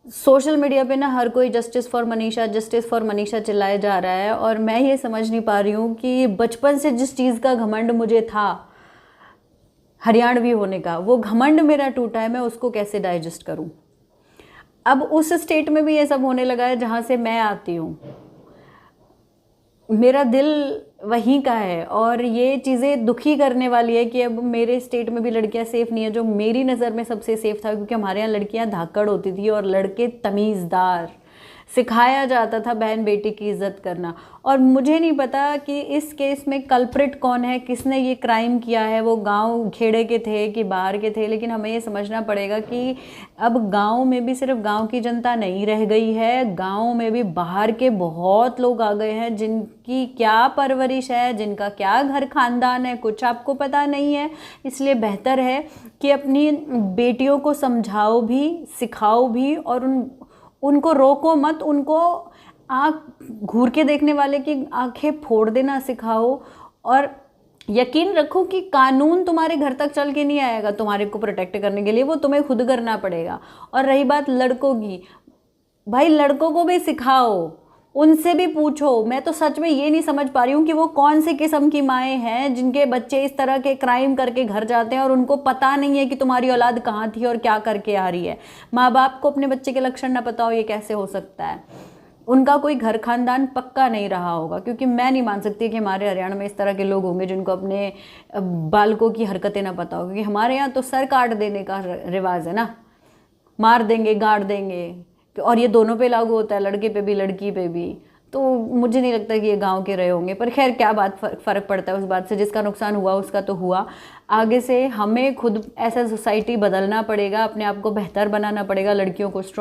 Social media पे ना हर कोई जस्टिस फॉर मनीषा चिल्लाया जा रहा है, और मैं ये समझ नहीं पा रही हूँ कि बचपन से जिस चीज़ का घमंड मुझे था हरियाणवी होने का, वो घमंड मेरा टूटा है, मैं उसको कैसे डाइजेस्ट करूँ। अब उस स्टेट में भी ये सब होने लगा है जहाँ से मैं आती हूँ, मेरा दिल वहीं का है, और ये चीज़ें दुखी करने वाली है कि अब मेरे स्टेट में भी लड़कियां सेफ़ नहीं है, जो मेरी नज़र में सबसे सेफ़ था, क्योंकि हमारे यहाँ लड़कियां धाकड़ होती थी और लड़के तमीज़दार, सिखाया जाता था बहन बेटी की इज़्ज़त करना। और मुझे नहीं पता कि इस केस में कल्प्रिट कौन है, किसने ये क्राइम किया है, वो गांव खेड़े के थे कि बाहर के थे, लेकिन हमें ये समझना पड़ेगा कि अब गांव में भी सिर्फ गांव की जनता नहीं रह गई है, गांव में भी बाहर के बहुत लोग आ गए हैं जिनकी क्या परवरिश है, जिनका क्या घर खानदान है, कुछ आपको पता नहीं है। इसलिए बेहतर है कि अपनी बेटियों को समझाओ भी, सिखाओ भी, और उनको रोको मत, उनको आँख घूर के देखने वाले की आंखें फोड़ देना सिखाओ। और यकीन रखो कि कानून तुम्हारे घर तक चल के नहीं आएगा तुम्हारे को प्रोटेक्ट करने के लिए, वो तुम्हें खुद करना पड़ेगा। और रही बात लड़कों की, भाई लड़कों को भी सिखाओ, उनसे भी पूछो। मैं तो सच में ये नहीं समझ पा रही हूँ कि वो कौन से किस्म की माएँ हैं जिनके बच्चे इस तरह के क्राइम करके घर जाते हैं और उनको पता नहीं है कि तुम्हारी औलाद कहाँ थी और क्या करके आ रही है। माँ बाप को अपने बच्चे के लक्षण ना पता हो, ये कैसे हो सकता है। उनका कोई घर खानदान पक्का नहीं रहा होगा, क्योंकि मैं नहीं मान सकती कि हमारे हरियाणा में इस तरह के लोग होंगे जिनको अपने बालकों की हरकतें ना पता हो। क्योंकि हमारे यहाँ तो सर काट देने का रिवाज है ना, मार देंगे, गाड़ देंगे, और ये दोनों पे लागू होता है, लड़के पे भी लड़की पे भी। तो मुझे नहीं लगता कि ये गांव के रहे होंगे, पर खैर क्या बात फ़र्क पड़ता है उस बात से, जिसका नुकसान हुआ उसका तो हुआ। आगे से हमें खुद ऐसा सोसाइटी बदलना पड़ेगा, अपने आप को बेहतर बनाना पड़ेगा, लड़कियों को स्ट्रॉन्ग